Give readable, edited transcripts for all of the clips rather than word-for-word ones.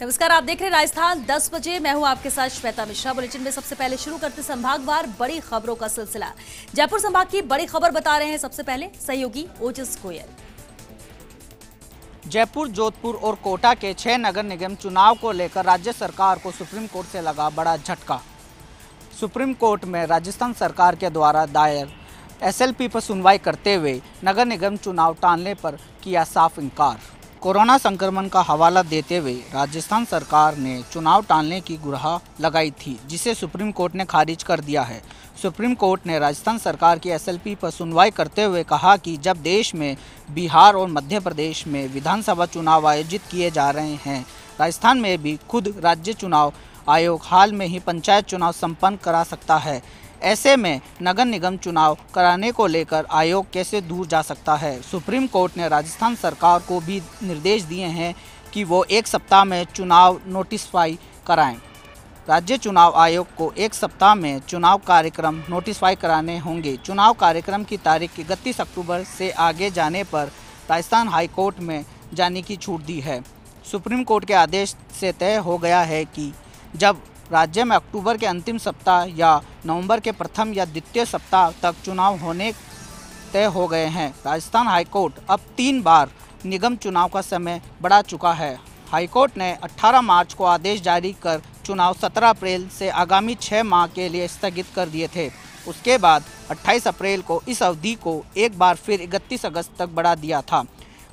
नमस्कार, आप देख रहे हैं राजस्थान 10 बजे। मैं हूं आपके साथ श्वेता मिश्रा। बुलेटिन में सबसे पहले शुरू करते संभागवार बड़ी खबरों का सिलसिला। जयपुर संभाग की बड़ी खबर बता रहे हैं सबसे पहले सहयोगी ओजस गोयल। जयपुर, जोधपुर और कोटा के 6 नगर निगम चुनाव को लेकर राज्य सरकार को सुप्रीम कोर्ट से लगा बड़ा झटका। सुप्रीम कोर्ट में राजस्थान सरकार के द्वारा दायर एसएलपी पर सुनवाई करते हुए नगर निगम चुनाव टालने पर किया साफ इनकार। कोरोना संक्रमण का हवाला देते हुए राजस्थान सरकार ने चुनाव टालने की गुहार लगाई थी, जिसे सुप्रीम कोर्ट ने खारिज कर दिया है। सुप्रीम कोर्ट ने राजस्थान सरकार की एसएलपी पर सुनवाई करते हुए कहा कि जब देश में बिहार और मध्य प्रदेश में विधानसभा चुनाव आयोजित किए जा रहे हैं, राजस्थान में भी खुद राज्य चुनाव आयोग हाल में ही पंचायत चुनाव संपन्न करा सकता है। ऐसे में नगर निगम चुनाव कराने को लेकर आयोग कैसे दूर जा सकता है। सुप्रीम कोर्ट ने राजस्थान सरकार को भी निर्देश दिए हैं कि वो 1 सप्ताह में चुनाव नोटिफाई कराएं। राज्य चुनाव आयोग को 1 सप्ताह में चुनाव कार्यक्रम नोटिफाई कराने होंगे। चुनाव कार्यक्रम की तारीख 31 अक्टूबर से आगे जाने पर राजस्थान हाई कोर्ट में जाने की छूट दी है। सुप्रीम कोर्ट के आदेश से तय हो गया है कि जब राज्य में अक्टूबर के अंतिम सप्ताह या नवंबर के प्रथम या द्वितीय सप्ताह तक चुनाव होने तय हो गए हैं। राजस्थान हाईकोर्ट अब 3 बार निगम चुनाव का समय बढ़ा चुका है। हाईकोर्ट ने 18 मार्च को आदेश जारी कर चुनाव 17 अप्रैल से आगामी 6 माह के लिए स्थगित कर दिए थे। उसके बाद 28 अप्रैल को इस अवधि को एक बार फिर 31 अगस्त तक बढ़ा दिया था।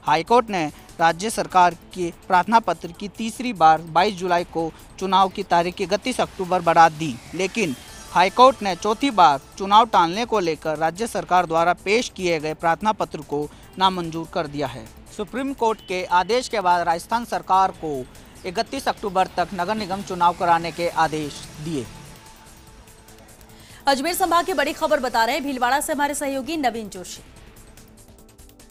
हाईकोर्ट ने राज्य सरकार के प्रार्थना पत्र की तीसरी बार 22 जुलाई को चुनाव की तारीख 31 अक्टूबर बढ़ा दी, लेकिन हाईकोर्ट ने चौथी बार चुनाव टालने को लेकर राज्य सरकार द्वारा पेश किए गए प्रार्थना पत्र को नामंजूर कर दिया है। सुप्रीम कोर्ट के आदेश के बाद राजस्थान सरकार को 31 अक्टूबर तक नगर निगम चुनाव कराने के आदेश दिए। अजमेर संभाग की बड़ी खबर बता रहे हैं भीलवाड़ा से हमारे सहयोगी नवीन जोशी।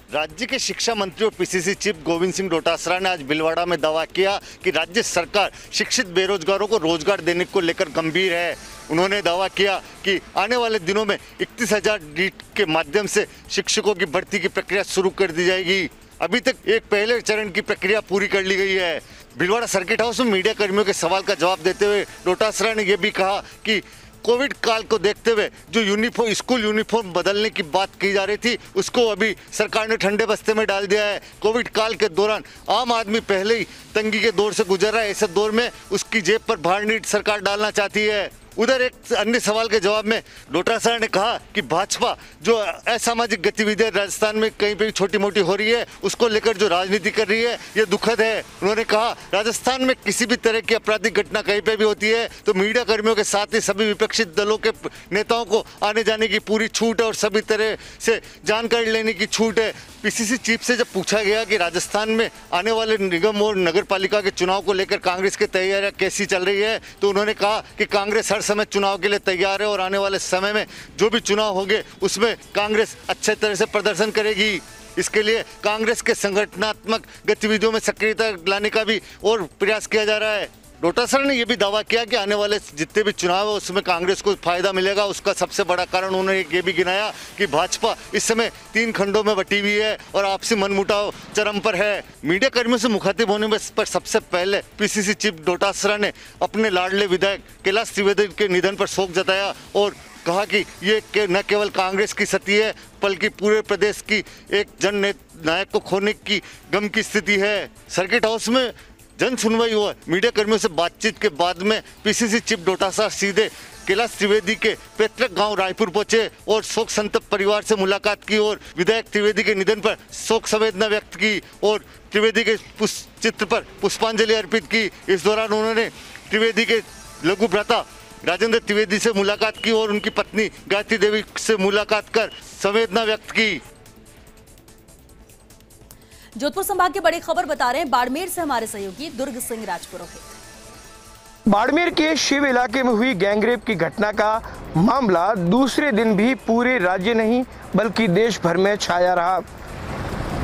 राज्य के शिक्षा मंत्री और पीसीसी चीफ गोविंद सिंह डोटासरा ने आज भीलवाड़ा में दावा किया कि राज्य सरकार शिक्षित बेरोजगारों को रोजगार देने को लेकर गंभीर है। उन्होंने दावा किया कि आने वाले दिनों में 31,000 नीट के माध्यम से शिक्षकों की भर्ती की प्रक्रिया शुरू कर दी जाएगी। अभी तक एक पहले चरण की प्रक्रिया पूरी कर ली गई है। भीलवाड़ा सर्किट हाउस में मीडिया कर्मियों के सवाल का जवाब देते हुए डोटासरा ने यह भी कहा कि कोविड काल को देखते हुए जो स्कूल यूनिफॉर्म बदलने की बात की जा रही थी, उसको अभी सरकार ने ठंडे बस्ते में डाल दिया है। कोविड काल के दौरान आम आदमी पहले ही तंगी के दौर से गुजर रहा है, ऐसे दौर में उसकी जेब पर भार नीट सरकार डालना चाहती है। उधर एक अन्य सवाल के जवाब में डोटासरा ने कहा कि भाजपा जो असामाजिक गतिविधियां राजस्थान में कहीं पे छोटी मोटी हो रही है, उसको लेकर जो राजनीति कर रही है, ये दुखद है। उन्होंने कहा राजस्थान में किसी भी तरह की आपराधिक घटना कहीं पे भी होती है तो मीडिया कर्मियों के साथ ही सभी विपक्षी दलों के नेताओं को आने जाने की पूरी छूट है और सभी तरह से जानकारी लेने की छूट है। पीसीसी चीफ से जब पूछा गया कि राजस्थान में आने वाले निगम और नगर पालिका के चुनाव को लेकर कांग्रेस की तैयारियां कैसी चल रही है, तो उन्होंने कहा कि कांग्रेस हर समय चुनाव के लिए तैयार है और आने वाले समय में जो भी चुनाव होंगे उसमें कांग्रेस अच्छे तरह से प्रदर्शन करेगी। इसके लिए कांग्रेस के संगठनात्मक गतिविधियों में सक्रियता लाने का भी और प्रयास किया जा रहा है। डोटासरा ने यह भी दावा किया कि आने वाले जितने भी चुनाव है उसमें कांग्रेस को फायदा मिलेगा। उसका सबसे बड़ा कारण उन्होंने ये भी गिनाया कि भाजपा इस समय 3 खंडों में बटी हुई है और आपसी मनमुटाव चरम पर है। मीडिया कर्मियों से मुखातिब होने पर सबसे पहले पीसीसी चीफ डोटासरा ने अपने लाडले विधायक कैलाश त्रिवेदी के निधन पर शोक जताया और कहा कि ये न केवल कांग्रेस की क्षति है बल्कि पूरे प्रदेश की एक जन नायक को खोने की गम की स्थिति है। सर्किट हाउस में जन सुनवाई हुआ। मीडिया कर्मियों से बातचीत के बाद में पीसीसी चीफ डोटासरा सीधे कैलाश त्रिवेदी के पैतृक गांव रायपुर पहुंचे और शोक संतप्त परिवार से मुलाकात की और विधायक त्रिवेदी के निधन पर शोक संवेदना व्यक्त की और त्रिवेदी के चित्र पर पुष्पांजलि अर्पित की। इस दौरान उन्होंने त्रिवेदी के लघु भ्राता राजेंद्र त्रिवेदी से मुलाकात की और उनकी पत्नी गायत्री देवी से मुलाकात कर संवेदना व्यक्त की। जोधपुर संभाग की बड़ी खबर बता रहे हैं बाड़मेर से हमारे सहयोगी दुर्ग सिंह राजपुरोहित। बाड़मेर के शिव इलाके में हुई गैंगरेप की घटना का मामला दूसरे दिन भी पूरे राज्य नहीं बल्कि देश भर में छाया रहा।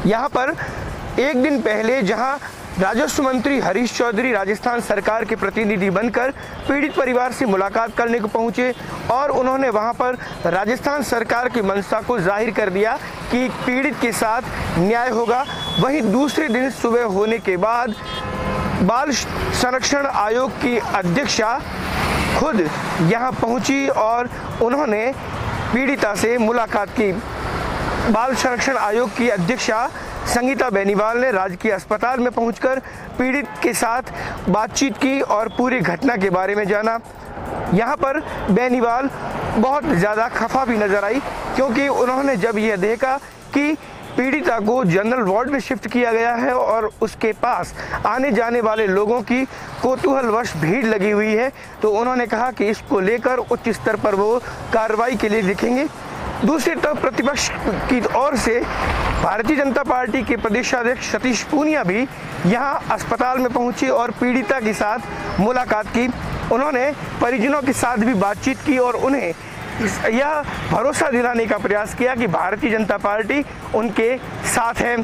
यहां पर एक दिन पहले जहां राजस्व मंत्री हरीश चौधरी राजस्थान सरकार के प्रतिनिधि बनकर पीड़ित परिवार से मुलाकात करने को पहुंचे और उन्होंने वहां पर राजस्थान सरकार की मंशा को जाहिर कर दिया कि पीड़ित के साथ न्याय होगा। वहीं दूसरे दिन सुबह होने के बाद बाल संरक्षण आयोग की अध्यक्षा खुद यहां पहुंची और उन्होंने पीड़िता से मुलाकात की। बाल संरक्षण आयोग की अध्यक्षा संगीता बेनीवाल ने राजकीय अस्पताल में पहुंचकर पीड़ित के साथ बातचीत की और पूरी घटना के बारे में जाना। यहां पर बेनीवाल बहुत ज़्यादा खफा भी नजर आई, क्योंकि उन्होंने जब यह देखा कि पीड़िता को जनरल वार्ड में शिफ्ट किया गया है और उसके पास आने जाने वाले लोगों की कौतूहलवश भीड़ लगी हुई है, तो उन्होंने कहा कि इसको लेकर उच्च स्तर पर वो कार्रवाई के लिए लिखेंगे। दूसरी तरफ प्रतिपक्ष की ओर से भारतीय जनता पार्टी के प्रदेशाध्यक्ष सतीश पूनिया भी यहां अस्पताल में पहुंचे और पीड़िता के साथ मुलाकात की। उन्होंने परिजनों के साथ भी बातचीत की और उन्हें यह भरोसा दिलाने का प्रयास किया कि भारतीय जनता पार्टी उनके साथ है।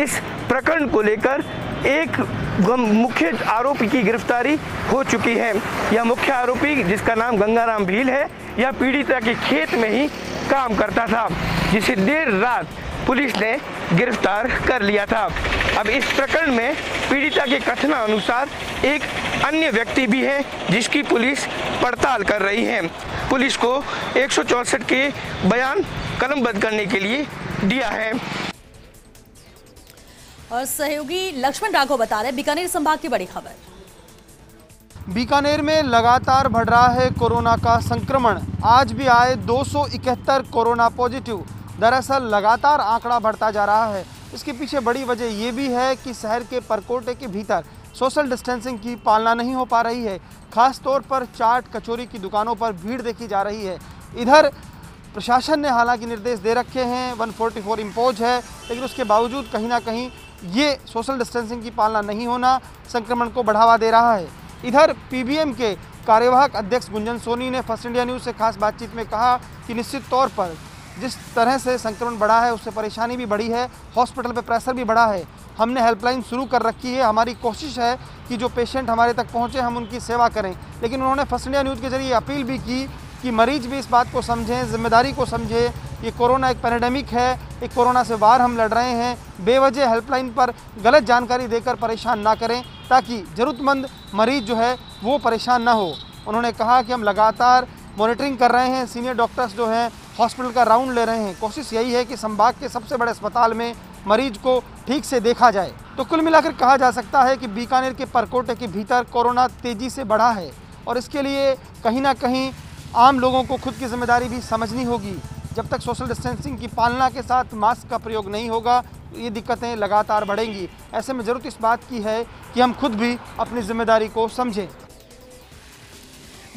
इस प्रकरण को लेकर एक मुख्य आरोपी की गिरफ्तारी हो चुकी है। यह मुख्य आरोपी, जिसका नाम गंगाराम भील है, यह पीड़िता के खेत में ही काम करता था, जिसे देर रात पुलिस ने गिरफ्तार कर लिया था। अब इस प्रकरण में पीड़िता के कथनानुसार एक अन्य व्यक्ति भी है, जिसकी पुलिस पड़ताल कर रही है। पुलिस को 164 के बयान कलमबद्ध करने के लिए दिया है। और सहयोगी लक्ष्मण राघव बता रहे हैं बीकानेर संभाग की बड़ी खबर। बीकानेर में लगातार बढ़ रहा है कोरोना का संक्रमण। आज भी आए 271 कोरोना पॉजिटिव। दरअसल लगातार आंकड़ा बढ़ता जा रहा है। इसके पीछे बड़ी वजह ये भी है कि शहर के परकोटे के भीतर सोशल डिस्टेंसिंग की पालना नहीं हो पा रही है। खास तौर पर चाट कचौरी की दुकानों पर भीड़ देखी जा रही है। इधर प्रशासन ने हालांकि निर्देश दे रखे हैं, 144 इम्पोज है, लेकिन उसके बावजूद कहीं ना कहीं ये सोशल डिस्टेंसिंग की पालना नहीं होना संक्रमण को बढ़ावा दे रहा है। इधर पीबीएम के कार्यवाहक अध्यक्ष गुंजन सोनी ने फर्स्ट इंडिया न्यूज़ से खास बातचीत में कहा कि निश्चित तौर पर जिस तरह से संक्रमण बढ़ा है उससे परेशानी भी बढ़ी है, हॉस्पिटल पे प्रेशर भी बढ़ा है। हमने हेल्पलाइन शुरू कर रखी है। हमारी कोशिश है कि जो पेशेंट हमारे तक पहुंचे हम उनकी सेवा करें। लेकिन उन्होंने फर्स्ट इंडिया न्यूज़ के जरिए अपील भी की कि मरीज भी इस बात को समझें, जिम्मेदारी को समझें। ये कोरोना एक पैंडेमिक है, एक कोरोना से वार हम लड़ रहे हैं। बेवजह हेल्पलाइन पर गलत जानकारी देकर परेशान ना करें, ताकि ज़रूरतमंद मरीज जो है वो परेशान ना हो। उन्होंने कहा कि हम लगातार मॉनिटरिंग कर रहे हैं, सीनियर डॉक्टर्स जो हैं हॉस्पिटल का राउंड ले रहे हैं। कोशिश यही है कि संभाग के सबसे बड़े अस्पताल में मरीज को ठीक से देखा जाए। तो कुल मिलाकर कहा जा सकता है कि बीकानेर के परकोटे के भीतर कोरोना तेज़ी से बढ़ा है और इसके लिए कहीं ना कहीं आम लोगों को खुद की जिम्मेदारी भी समझनी होगी। जब तक सोशल डिस्टेंसिंग की पालना के साथ मास्क का प्रयोग नहीं होगा तो ये दिक्कतें लगातार बढ़ेंगी। ऐसे में ज़रूरत इस बात की है कि हम खुद भी अपनी जिम्मेदारी को समझें।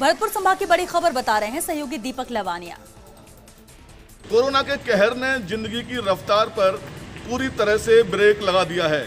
भरतपुर संभाग की बड़ी खबर बता रहे हैं सहयोगी दीपक लवानिया। कोरोना के कहर ने जिंदगी की रफ्तार पर पूरी तरह से ब्रेक लगा दिया है।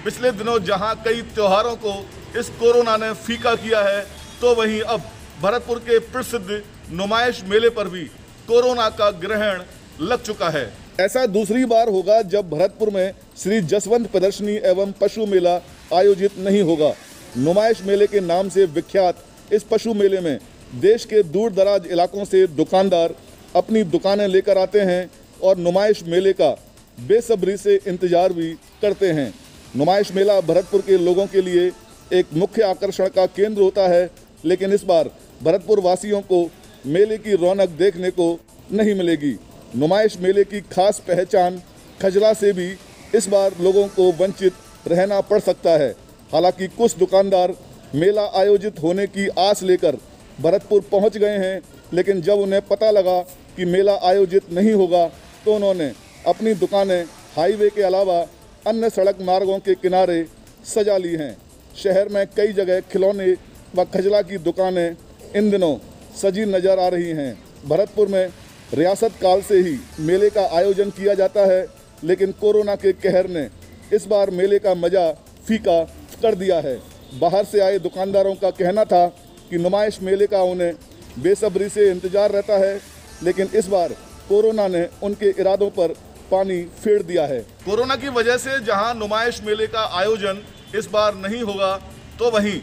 पिछले दिनों जहां कई त्योहारों को इस कोरोना ने फीका किया है, तो वहीं अब भरतपुर के प्रसिद्ध नुमाइश मेले पर भी कोरोना का ग्रहण लग चुका है। ऐसा दूसरी बार होगा जब भरतपुर में श्री जसवंत प्रदर्शनी एवं पशु मेला आयोजित नहीं होगा। नुमाइश मेले के नाम से विख्यात इस पशु मेले में देश के दूर दराज इलाकों से दुकानदार अपनी दुकानें लेकर आते हैं और नुमाइश मेले का बेसब्री से इंतजार भी करते हैं। नुमाइश मेला भरतपुर के लोगों के लिए एक मुख्य आकर्षण का केंद्र होता है, लेकिन इस बार भरतपुर वासियों को मेले की रौनक देखने को नहीं मिलेगी। नुमाइश मेले की खास पहचान खजला से भी इस बार लोगों को वंचित रहना पड़ सकता है। हालांकि कुछ दुकानदार मेला आयोजित होने की आस लेकर भरतपुर पहुंच गए हैं, लेकिन जब उन्हें पता लगा कि मेला आयोजित नहीं होगा तो उन्होंने अपनी दुकानें हाईवे के अलावा अन्य सड़क मार्गों के किनारे सजा ली हैं। शहर में कई जगह खिलौने व खजला की दुकानें इन दिनों सजी नजर आ रही हैं। भरतपुर में रियासत काल से ही मेले का आयोजन किया जाता है, लेकिन कोरोना के कहर ने इस बार मेले का मजा फीका कर दिया है। बाहर से आए दुकानदारों का कहना था कि नुमाइश मेले का उन्हें बेसब्री से इंतजार रहता है, लेकिन इस बार कोरोना ने उनके इरादों पर पानी फेर दिया है। कोरोना की वजह से जहां नुमाइश मेले का आयोजन इस बार नहीं होगा, तो वहीं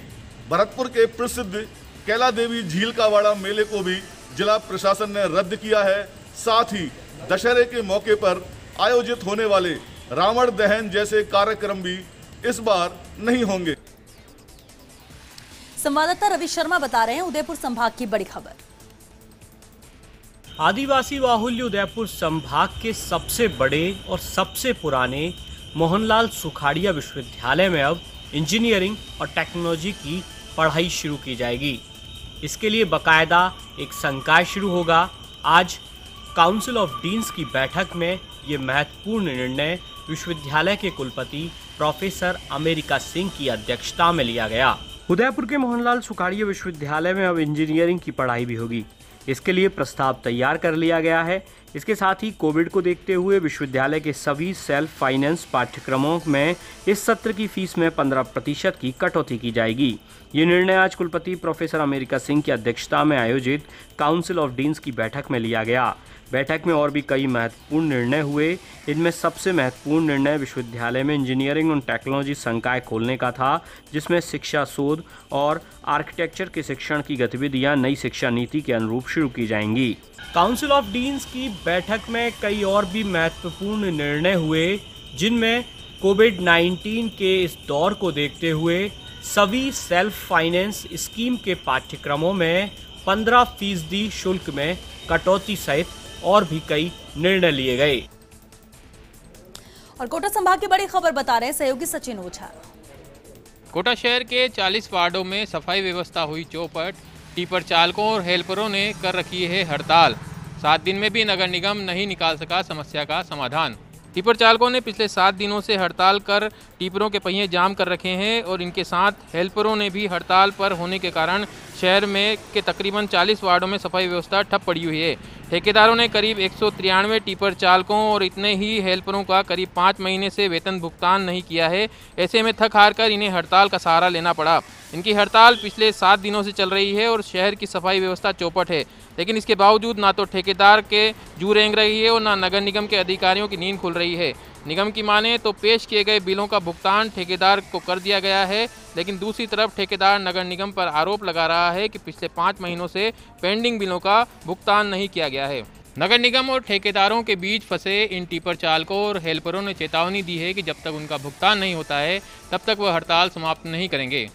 भरतपुर के प्रसिद्ध कैला देवी झील का वाड़ा मेले को भी जिला प्रशासन ने रद्द किया है। साथ ही दशहरे के मौके पर आयोजित होने वाले रावण दहन जैसे कार्यक्रम भी इस बार नहीं होंगे। संवाददाता रवि शर्मा बता रहे हैं उदयपुर संभाग की बड़ी खबर। आदिवासी बाहुल्य उदयपुर संभाग के सबसे बड़े और सबसे पुराने मोहनलाल सुखाड़िया विश्वविद्यालय में अब इंजीनियरिंग और टेक्नोलॉजी की पढ़ाई शुरू की जाएगी। इसके लिए बाकायदा एक संकाय शुरू होगा। आज काउंसिल ऑफ डीन्स की बैठक में ये महत्वपूर्ण निर्णय विश्वविद्यालय के कुलपति प्रोफेसर अमेरिका सिंह की अध्यक्षता में लिया गया। उदयपुर के मोहनलाल सुखाड़िया विश्वविद्यालय में अब इंजीनियरिंग की पढ़ाई भी होगी। इसके लिए प्रस्ताव तैयार कर लिया गया है। इसके साथ ही कोविड को देखते हुए विश्वविद्यालय के सभी सेल्फ फाइनेंस पाठ्यक्रमों में इस सत्र की फीस में 15% की कटौती की जाएगी। ये निर्णय आज कुलपति प्रोफेसर अमेरिका सिंह की अध्यक्षता में आयोजित काउंसिल ऑफ डीन्स की बैठक में लिया गया। बैठक में और भी कई महत्वपूर्ण निर्णय हुए। इनमें सबसे महत्वपूर्ण निर्णय विश्वविद्यालय में इंजीनियरिंग और टेक्नोलॉजी संकाय खोलने का था, जिसमें शिक्षा शोध और आर्किटेक्चर के शिक्षण की गतिविधियां नई शिक्षा नीति के अनुरूप शुरू की जाएंगी। काउंसिल ऑफ डीन्स की बैठक में कई और भी महत्वपूर्ण निर्णय हुए, जिनमें कोविड-19 के इस दौर को देखते हुए सभी सेल्फ फाइनेंस स्कीम के पाठ्यक्रमों में 15% शुल्क में कटौती सहित और भी कई निर्णय लिए गए। और कोटा संभाग की बड़ी खबर बता रहे हैं सहयोगी सचिन ओझा। कोटा शहर के 40 वार्डों में सफाई व्यवस्था हुई चौपट। टिपर चालकों और हेल्परों ने कर रखी है हड़ताल। 7 दिन में भी नगर निगम नहीं निकाल सका समस्या का समाधान। टिपर चालकों ने पिछले 7 दिनों से हड़ताल कर टिपरों के पहिए जाम कर रखे हैं और इनके साथ हेल्परों ने भी हड़ताल पर होने के कारण शहर में के तकरीबन 40 वार्डों में सफाई व्यवस्था ठप पड़ी हुई है। ठेकेदारों ने करीब 193 टिपर चालकों और इतने ही हेल्परों का करीब 5 महीने से वेतन भुगतान नहीं किया है। ऐसे में थक हार कर इन्हें हड़ताल का सहारा लेना पड़ा। इनकी हड़ताल पिछले 7 दिनों से चल रही है और शहर की सफाई व्यवस्था चौपट है, लेकिन इसके बावजूद ना तो ठेकेदार के जू रेंग रही है और ना नगर निगम के अधिकारियों की नींद खुल रही है। निगम की माने तो पेश किए गए बिलों का भुगतान ठेकेदार को कर दिया गया है, लेकिन दूसरी तरफ ठेकेदार नगर निगम पर आरोप लगा रहा है कि पिछले 5 महीनों से पेंडिंग बिलों का भुगतान नहीं किया गया है। नगर निगम और ठेकेदारों के बीच फंसे इन टिपर चालकों और हेल्परों ने चेतावनी दी है कि जब तक उनका भुगतान नहीं होता है तब तक वह हड़ताल समाप्त नहीं करेंगे।